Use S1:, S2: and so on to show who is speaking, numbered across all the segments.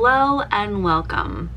S1: Hello and welcome.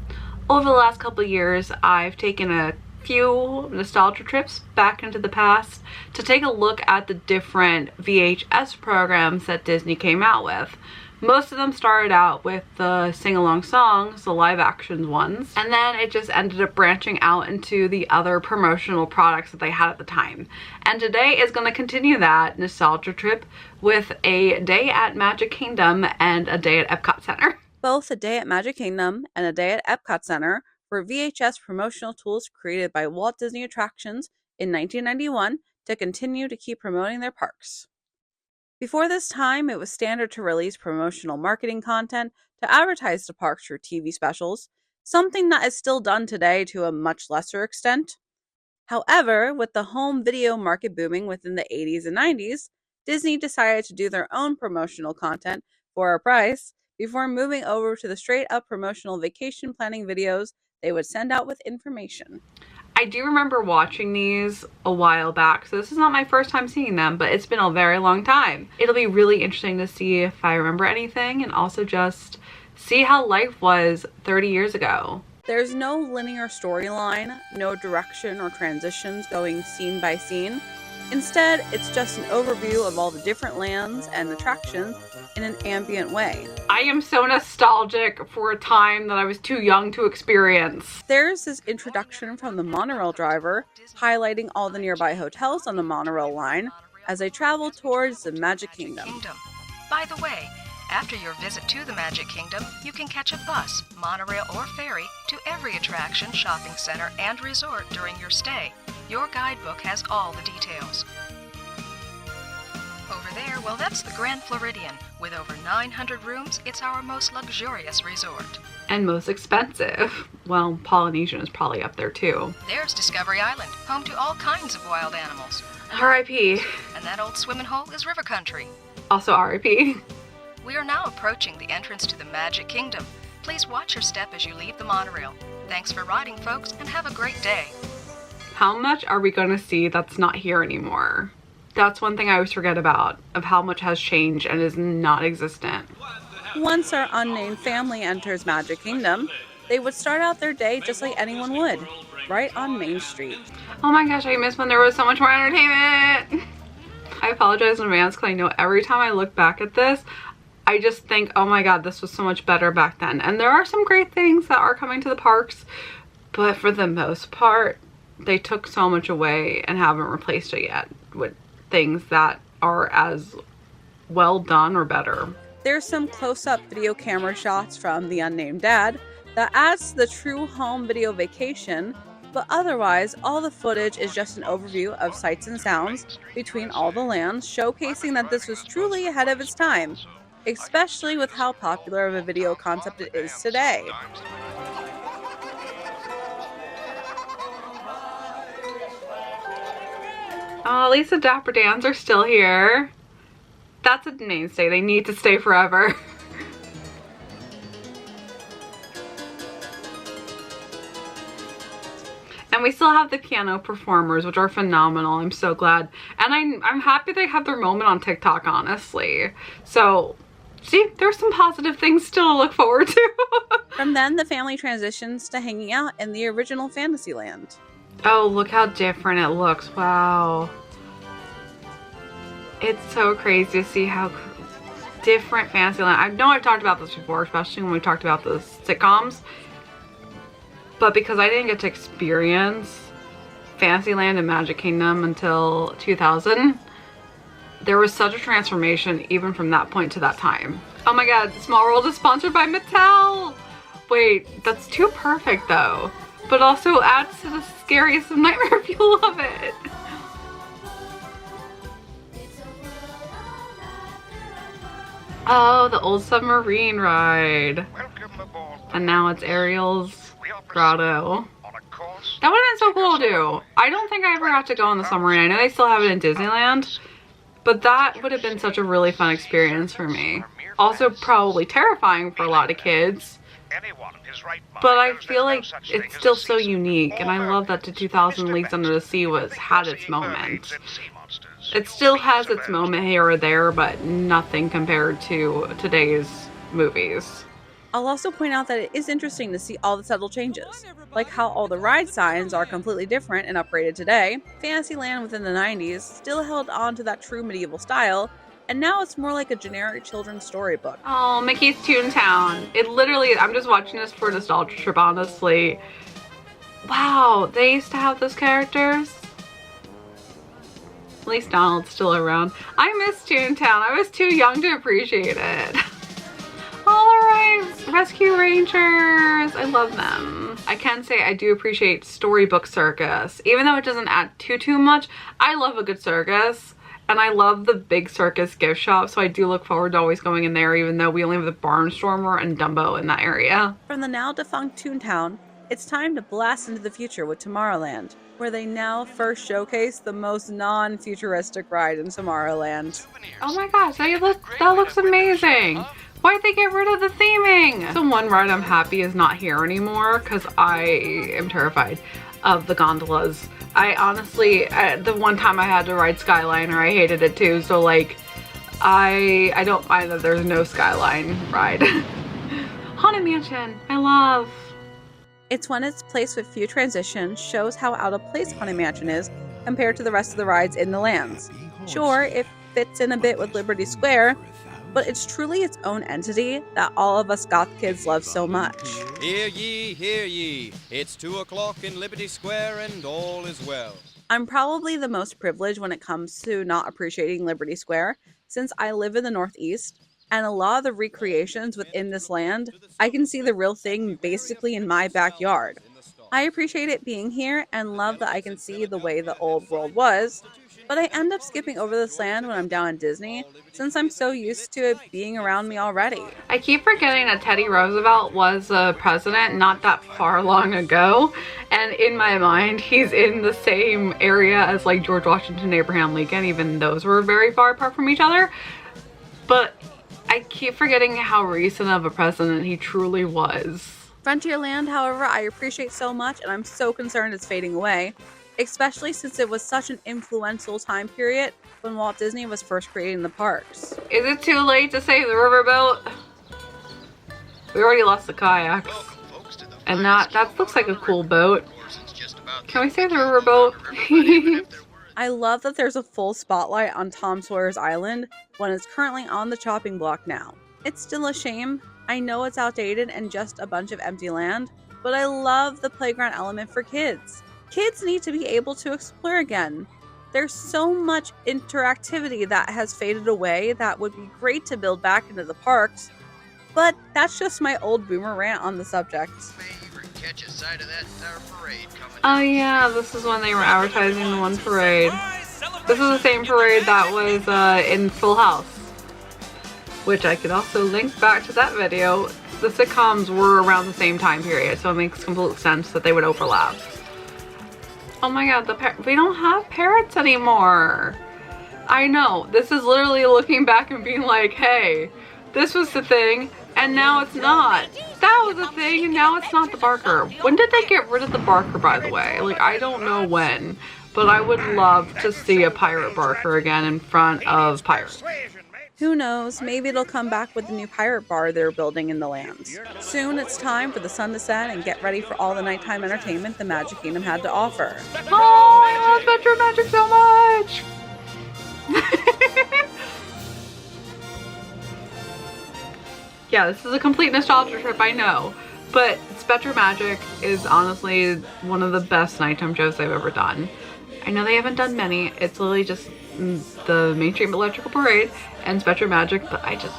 S1: Over the last couple of years, I've taken a few nostalgia trips back into the past to take a look at the different VHS programs that Disney came out with. Most of them started out with the sing-along songs, the live action ones, and then it just ended up branching out into the other promotional products that they had at the time. And today is going to continue that nostalgia trip with a day at Magic Kingdom and a day at Epcot Center.
S2: Both a day at Magic Kingdom and a day at Epcot Center were VHS promotional tools created by Walt Disney Attractions in 1991 to continue to keep promoting their parks. Before this time, it was standard to release promotional marketing content to advertise the parks through TV specials, something that is still done today to a much lesser extent. However, with the home video market booming within the 80s and 90s, Disney decided to do their own promotional content for a price before moving over to the straight-up promotional vacation planning videos they would send out with information.
S1: I do remember watching these a while back, so this is not my first time seeing them, but it's been a very long time. It'll be really interesting to see if I remember anything and also just see how life was 30 years ago.
S2: There's no linear storyline, no direction or transitions going scene by scene. Instead, it's just an overview of all the different lands and attractions in an ambient way.
S1: I am so nostalgic for a time that I was too young to experience.
S2: There's this introduction from the monorail driver, highlighting all the nearby hotels on the monorail line as they travel towards the Magic Kingdom.
S3: By the way, after your visit to the Magic Kingdom, you can catch a bus, monorail, or ferry to every attraction, shopping center, and resort during your stay. Your guidebook has all the details. Over there, well, that's the Grand Floridian. With over 900 rooms, it's our most luxurious resort.
S1: And most expensive. Well, Polynesian is probably up there too.
S3: There's Discovery Island, home to all kinds of wild animals.
S1: R.I.P.
S3: And that old swimming hole is River Country.
S1: Also R.I.P.
S3: We are now approaching the entrance to the Magic Kingdom. Please watch your step as you leave the monorail. Thanks for riding, folks, and have a great day.
S1: How much are we going to see that's not here anymore? That's one thing I always forget about, of how much has changed and is not existent.
S2: Once our unnamed family enters Magic Kingdom, they would start out their day just like anyone would, right on Main Street.
S1: Oh my gosh, I miss when there was so much more entertainment. I apologize in advance because I know every time I look back at this, I just think, oh my god, this was so much better back then. And there are some great things that are coming to the parks, but for the most part, they took so much away and haven't replaced it yet with things that are as well done or better.
S2: There's some close-up video camera shots from the unnamed dad that adds to the true home video vacation, but otherwise all the footage is just an overview of sights and sounds between all the lands, showcasing that this was truly ahead of its time, especially with how popular of a video concept it is today.
S1: Oh, at least the Dapper Dans are still here. That's a mainstay. They need to stay forever. And we still have the piano performers, which are phenomenal. I'm so glad. And I'm happy they have their moment on TikTok, honestly. So, see, there's some positive things still to look forward to.
S2: From then, the family transitions to hanging out in the original Fantasyland.
S1: Oh, look how different it looks. Wow. It's so crazy to see how different Fantasyland. I know I've talked about this before, especially when we talked about the sitcoms. But because I didn't get to experience Fantasyland and Magic Kingdom until 2000, there was such a transformation even from that point to that time. Oh my god, Small World is sponsored by Mattel! Wait, that's too perfect though. But also adds to the scariest of Nightmare if you love it. Oh, the old submarine ride. And now it's Ariel's grotto. That would have been so cool to do. I don't think I ever got to go on the submarine. I know they still have it in Disneyland, but that would have been such a really fun experience for me. Also probably terrifying for a lot of kids. But I feel like it's still so unique, and I love that the 2000 Leagues Under the Sea had its moment. It still has its moment here or there, but nothing compared to today's movies.
S2: I'll also point out that it is interesting to see all the subtle changes, like how all the ride signs are completely different and upgraded today. Fantasyland within the 90s still held on to that true medieval style, and now it's more like a generic children's storybook.
S1: Oh, Mickey's Toontown. It literally, I'm just watching this for a nostalgia trip, honestly. Wow, they used to have those characters. At least Donald's still around. I miss Toontown. I was too young to appreciate it. All right, Rescue Rangers. I love them. I can say I do appreciate Storybook Circus. Even though it doesn't add too much, I love a good circus. And I love the big circus gift shop, so I do look forward to always going in there, even though we only have the Barnstormer and Dumbo in that area.
S2: From the now defunct Toontown, it's time to blast into the future with Tomorrowland, where they now first showcase the most non-futuristic ride in Tomorrowland.
S1: Oh my gosh, that looks amazing. Why'd they get rid of the theming? The one ride I'm happy is not here anymore because I am terrified of the gondolas. I honestly, the one time I had to ride Skyliner, I hated it too. So like, I don't mind that there's no Skyline ride. Haunted Mansion, I love.
S2: It's when its placed with few transitions shows how out of place Haunted Mansion is compared to the rest of the rides in the lands. Sure, it fits in a bit with Liberty Square, but it's truly its own entity that all of us goth kids love so much.
S4: Hear ye, hear ye. It's 2 o'clock in Liberty Square and all is well.
S2: I'm probably the most privileged when it comes to not appreciating Liberty Square, since I live in the Northeast, and a lot of the recreations within this land, I can see the real thing basically in my backyard. I appreciate it being here and love that I can see the way the old world was, but I end up skipping over this land when I'm down in Disney, since I'm so used to it being around me already.
S1: I keep forgetting that Teddy Roosevelt was a president not that far long ago, and in my mind he's in the same area as like George Washington and Abraham Lincoln, even those were very far apart from each other. But I keep forgetting how recent of a president he truly was.
S2: Frontierland, however, I appreciate so much, and I'm so concerned it's fading away, especially since it was such an influential time period when Walt Disney was first creating the parks.
S1: Is it too late to save the riverboat? We already lost the kayaks. And that looks like a cool boat. Can we save the riverboat?
S2: I love that there's a full spotlight on Tom Sawyer's Island when it's currently on the chopping block now. It's still a shame. I know it's outdated and just a bunch of empty land, but I love the playground element for kids. Kids need to be able to explore again. There's so much interactivity that has faded away that would be great to build back into the parks, but that's just my old boomer rant on the subject.
S1: Oh yeah, this is when they were advertising the one parade. This is the same parade that was in Full House, which I could also link back to that video. The sitcoms were around the same time period, so it makes complete sense that they would overlap. Oh my god, we don't have parrots anymore. I know, this is literally looking back and being like, hey, this was the thing, and now it's not. That was the thing, and now it's not the Barker. When did they get rid of the Barker, by the way? Like, I don't know when, but I would love to see a pirate Barker again in front of pirates.
S2: Who knows, maybe it'll come back with the new pirate bar they're building in the lands. Soon it's time for the sun to set and get ready for all the nighttime entertainment the Magic Kingdom had to offer.
S1: Oh, I love Metro Magic so much! Yeah, this is a complete nostalgia trip, I know. But Spectre Magic is honestly one of the best nighttime shows they've ever done. I know they haven't done many. It's literally just the Main Street Electrical Parade and Spectre Magic, but I just,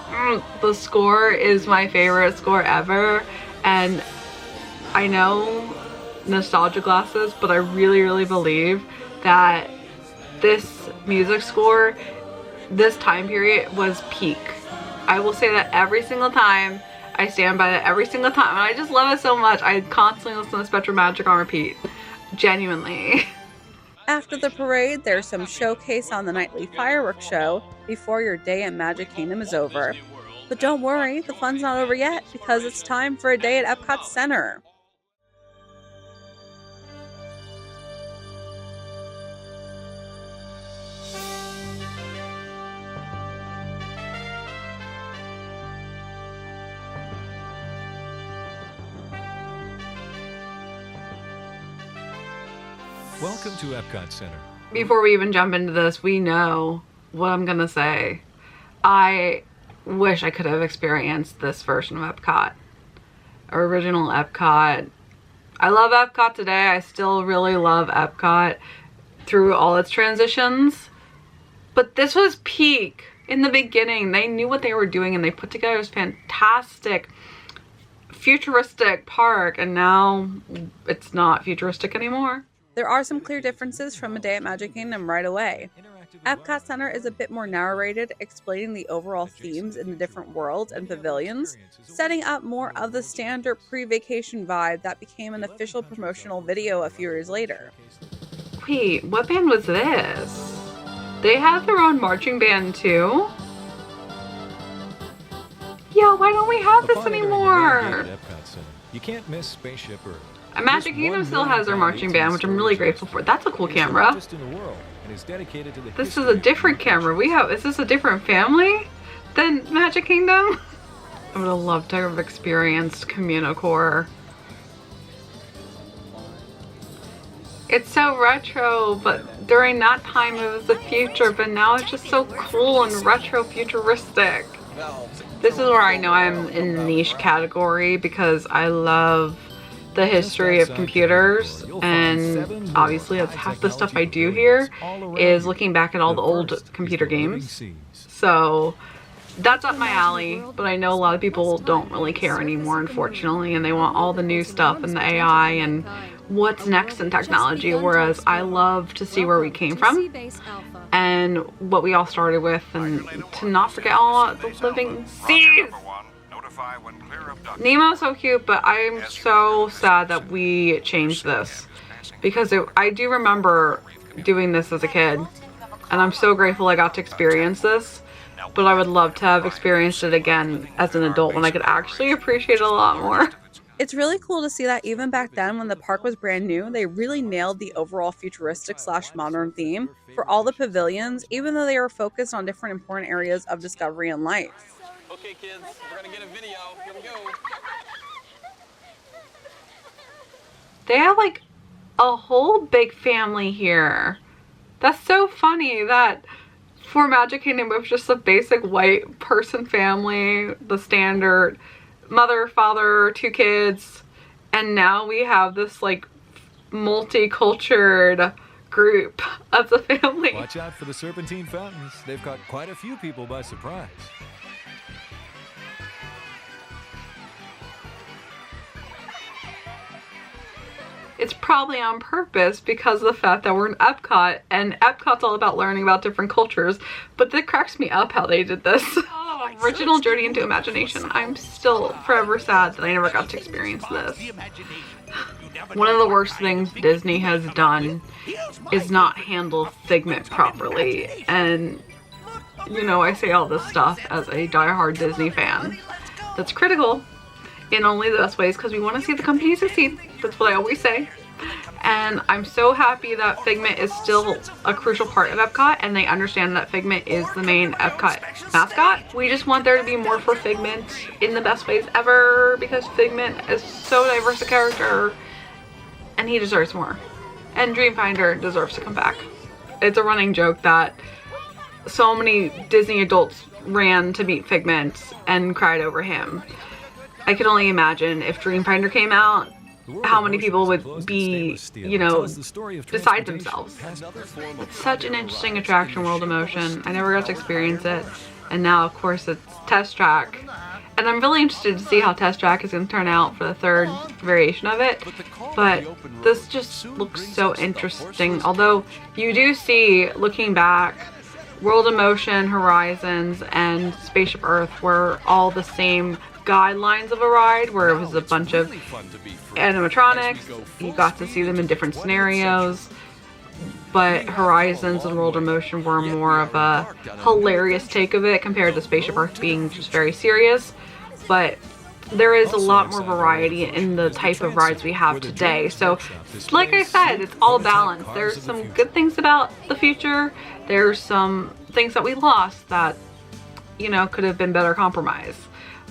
S1: the score is my favorite score ever. And I know nostalgia glasses, but I really, really believe that this music score, this time period was peak. I will say that every single time. I stand by that every single time. And I just love it so much. I constantly listen to Spectre Magic on repeat. Genuinely.
S2: After the parade, there's some showcase on the nightly fireworks show before your day at Magic Kingdom is over. But don't worry, the fun's not over yet because it's time for a day at Epcot Center.
S5: Welcome to Epcot Center.
S1: Before we even jump into this, we know what I'm gonna say. I wish I could have experienced this version of Epcot. Original Epcot. I love Epcot today. I still really love Epcot through all its transitions. But this was peak. In the beginning, they knew what they were doing and they put together this fantastic futuristic park, and now it's not futuristic anymore.
S2: There are some clear differences from A Day at Magic Kingdom right away. Epcot Center is a bit more narrated, explaining the overall themes in the different worlds and pavilions, setting up more of the standard pre-vacation vibe that became an official promotional video a few years later.
S1: Wait, what band was this? They have their own marching band too? Yeah, why don't we have this anymore?
S5: You can't miss Spaceship Earth.
S1: Magic Kingdom still has their marching band, which I'm really grateful for. That's a cool camera. This is a different camera. Is this a different family than Magic Kingdom? I would have loved to have experienced Communicore. It's so retro, but during that time it was the future, but now it's just so cool and retro futuristic. This is where I know I'm in the niche category because I love the history of computers, and obviously that's half the stuff I do here is looking back at all the old computer games. So that's up my alley, but I know a lot of people don't really care anymore, unfortunately, and they want all the new stuff and the AI and what's next in technology, whereas I love to see where we came from and what we all started with, and to not forget all the living seas. Nemo's so cute, but I'm so sad that we changed this because I do remember doing this as a kid, and I'm so grateful I got to experience this, but I would love to have experienced it again as an adult when I could actually appreciate it a lot more.
S2: It's really cool to see that even back then when the park was brand new, they really nailed the overall futuristic / modern theme for all the pavilions, even though they were focused on different important areas of discovery and life.
S4: Okay, kids, we're gonna get a video. Here we go.
S1: They have like a whole big family here. That's so funny that for Magic Kingdom it was just a basic white person family, the standard mother, father, 2 kids, and now we have this like multicultural group of the family.
S5: Watch out for the serpentine fountains. They've caught quite a few people by surprise.
S1: It's probably on purpose because of the fact that we're in Epcot, and Epcot's all about learning about different cultures, but it cracks me up how they did this. Original Journey into Imagination. I'm still forever sad that I never got to experience this. One of the worst things Disney has done is not handle Figment properly, and you know, I say all this stuff as a diehard Disney fan that's critical in only the best ways because we want to see the company succeed. That's what I always say. And I'm so happy that Figment is still a crucial part of Epcot, and they understand that Figment is the main Epcot mascot. We just want there to be more for Figment in the best ways ever because Figment is so diverse a character and he deserves more. And Dreamfinder deserves to come back. It's a running joke that so many Disney adults ran to meet Figment and cried over him. I can only imagine if Dreamfinder came out, how many people would be, you know, beside themselves. It's such an interesting attraction, World of Motion. I never got to experience it, and now of course it's Test Track. And I'm really interested to see how Test Track is going to turn out for the 3rd variation of it. But this just looks so interesting. Although you do see, looking back, World of Motion, Horizons, and Spaceship Earth were all the same guidelines of a ride, where it was a bunch of animatronics. You got to see them in different scenarios, but Horizons and World of Motion were more of a hilarious take of it compared to Spaceship Earth being just very serious. But there is a lot more variety in the type of rides we have today. So like I said, it's all balanced. There's some good things about the future. There's some things that we lost that, you know, could have been better compromised.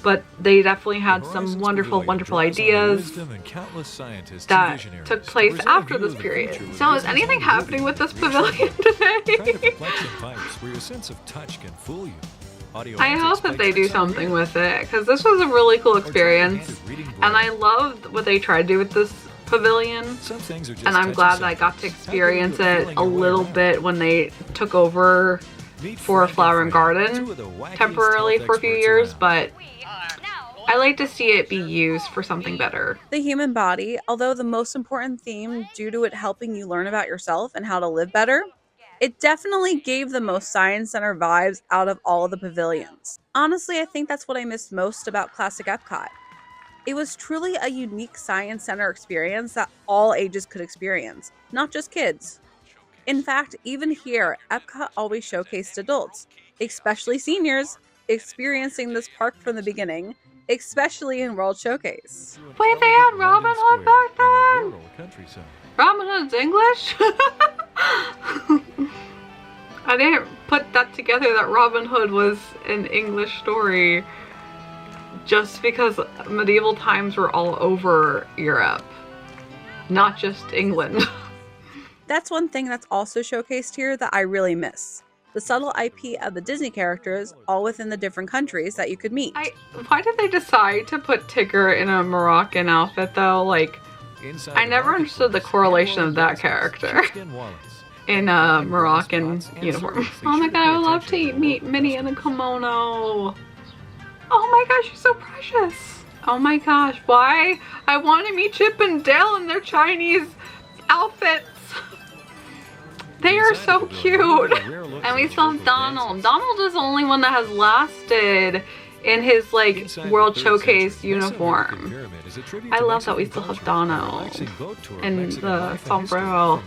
S1: but they definitely had some wonderful ideas that took place after this period. So is anything happening with this pavilion today? I hope that they do something with it, because this was a really cool experience, and I loved what they tried to do with this pavilion, and I'm glad that I got to experience it a little bit when they took over for Flower and Garden temporarily for a few years, but I like to see it be used for something better.
S2: The human body, although the most important theme due to it helping you learn about yourself and how to live better, it definitely gave the most Science Center vibes out of all of the pavilions. Honestly, I think that's what I missed most about Classic Epcot. It was truly a unique Science Center experience that all ages could experience, not just kids. In fact, even here, Epcot always showcased adults, especially seniors, experiencing this park from the beginning, especially in World Showcase.
S1: Wait, they had Robin Hood back then? Robin Hood's English? I didn't put that together that Robin Hood was an English story just because medieval times were all over Europe, not just England.
S2: That's one thing that's also showcased here that I really miss. The subtle IP of the Disney characters, all within the different countries that you could meet.
S1: Why did they decide to put Tigger in a Moroccan outfit though? Like, I never understood the correlation of that character in a Moroccan uniform. Oh my god, I would love to meet Minnie in a kimono. Oh my gosh, she's so precious. Oh my gosh, why? I want to meet Chip and Dale in their Chinese outfits. They are so cute. And we still have Donald. Donald is the only one that has lasted in his like World Showcase uniform. I love that we still have Donald and the sombrero.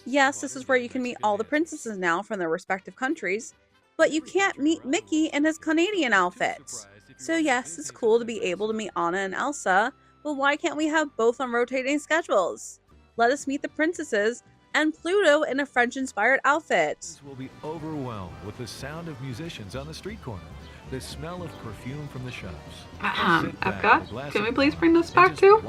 S2: Yes, this is where you can meet all the princesses now from their respective countries, but you can't meet Mickey in his Canadian outfit. So yes, it's cool to be able to meet Anna and Elsa, but why can't we have both on rotating schedules? Let us meet the princesses and Pluto in a French-inspired outfit.
S5: Will be overwhelmed with the sound of musicians on the street corner, the smell of perfume from the shops.
S1: Epcot, can we please bring this back too?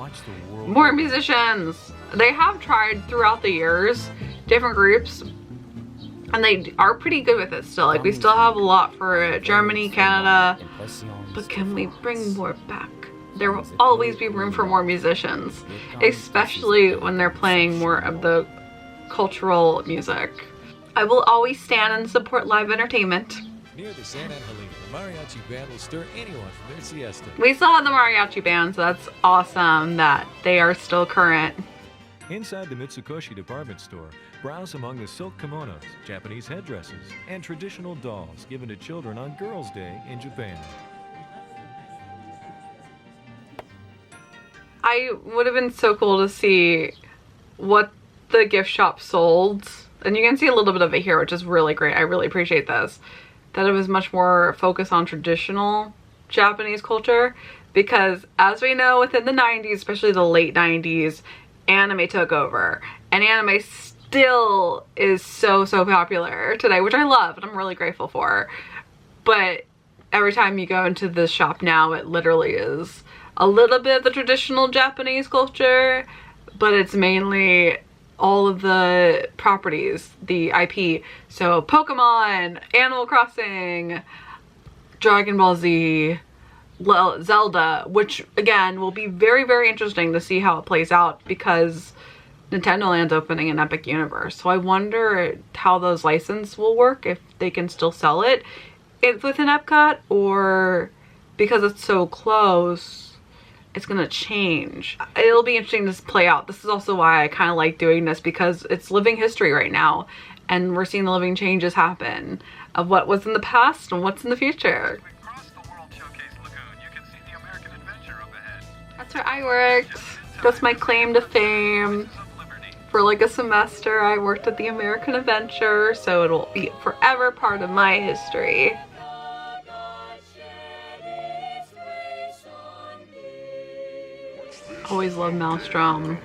S1: More musicians. They have tried throughout the years, different groups, and they are pretty good with it still. Like, we still have a lot for Germany, Canada, but can we bring more back? There will always be room for more musicians, especially when they're playing more of the cultural music. I will always stand and support live entertainment.
S5: Near the San Angelino, the mariachi band will stir anyone from their siesta.
S1: We still have the mariachi band, so that's awesome that they are still current.
S5: Inside the Mitsukoshi department store, browse among the silk kimonos, Japanese headdresses, and traditional dolls given to children on Girls' Day in Japan.
S1: I would have been so cool to see what the gift shop sold, and you can see a little bit of it here, which is really great. I really appreciate this, that it was much more focused on traditional Japanese culture, because as we know, within the 90s, especially the late 90s, anime took over, and anime still is so popular today, which I love and I'm really grateful for. But every time you go into this shop now, it literally is a little bit of the traditional Japanese culture, but it's mainly all of the properties, the IP. So Pokemon, Animal Crossing, Dragon Ball Z, Zelda, which again will be very interesting to see how it plays out, because Nintendo Land's opening an Epic Universe. So I wonder how those licenses will work, if they can still sell it within Epcot, or because it's so close, it's gonna change. It'll be interesting to play out. This is also why I kind of like doing this, because it's living history right now, and we're seeing the living changes happen of what was in the past and what's in the future. That's where I worked. That's my claim to fame. For like a semester, I worked at the American Adventure, so it'll be forever part of my history. Always love Maelstrom.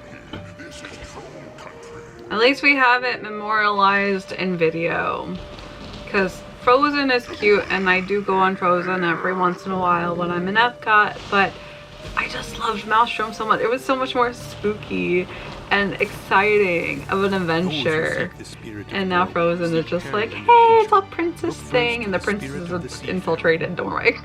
S1: At least we have it memorialized in video, because Frozen is cute, and I do go on Frozen every once in a while when I'm in Epcot, but I just loved Maelstrom so much. It was so much more spooky and exciting of an adventure. And now Frozen is just like, hey, it's a princess thing, and the princess is infiltrated, don't worry.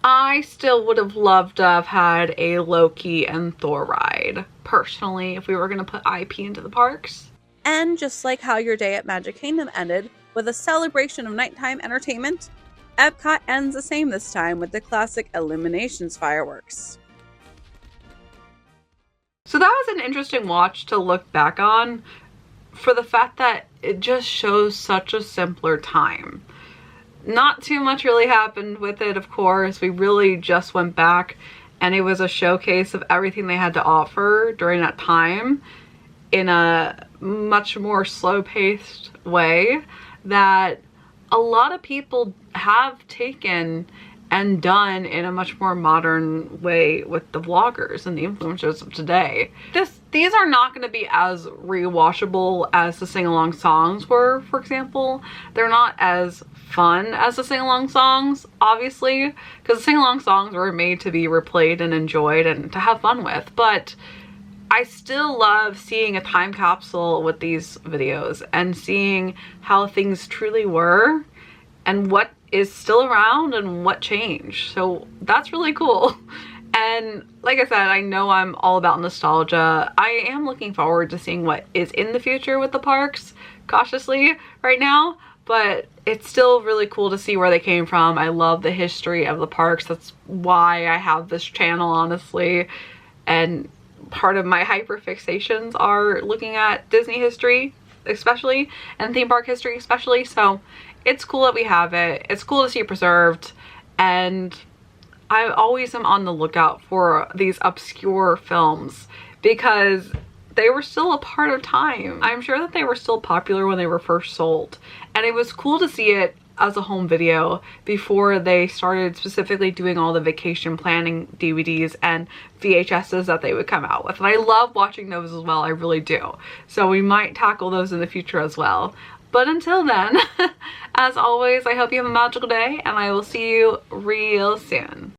S1: I still would have loved to have had a Loki and Thor ride, personally, if we were going to put IP into the parks.
S2: And just like how your day at Magic Kingdom ended with a celebration of nighttime entertainment, Epcot ends the same this time with the classic Illuminations fireworks.
S1: So that was an interesting watch to look back on for the fact that it just shows such a simpler time. Not too much really happened with it, of course. We really just went back and it was a showcase of everything they had to offer during that time in a much more slow-paced way that a lot of people have taken and done in a much more modern way with the vloggers and the influencers of today. These are not going to be as rewatchable as the sing-along songs were, for example. They're not as fun as the sing-along songs, obviously, because the sing-along songs were made to be replayed and enjoyed and to have fun with, but I still love seeing a time capsule with these videos and seeing how things truly were and what is still around and what changed. So that's really cool. And like I said, I know I'm all about nostalgia. I am looking forward to seeing what is in the future with the parks, cautiously right now, but it's still really cool to see where they came from. I love the history of the parks. That's why I have this channel, honestly. And part of my hyperfixations are looking at Disney history, especially, and theme park history especially. So it's cool that we have it. It's cool to see it preserved, and I always am on the lookout for these obscure films because they were still a part of time. I'm sure that they were still popular when they were first sold, and it was cool to see it as a home video before they started specifically doing all the vacation planning DVDs and VHSs that they would come out with. And I love watching those as well, I really do. So we might tackle those in the future as well. But until then, as always, I hope you have a magical day and I will see you real soon.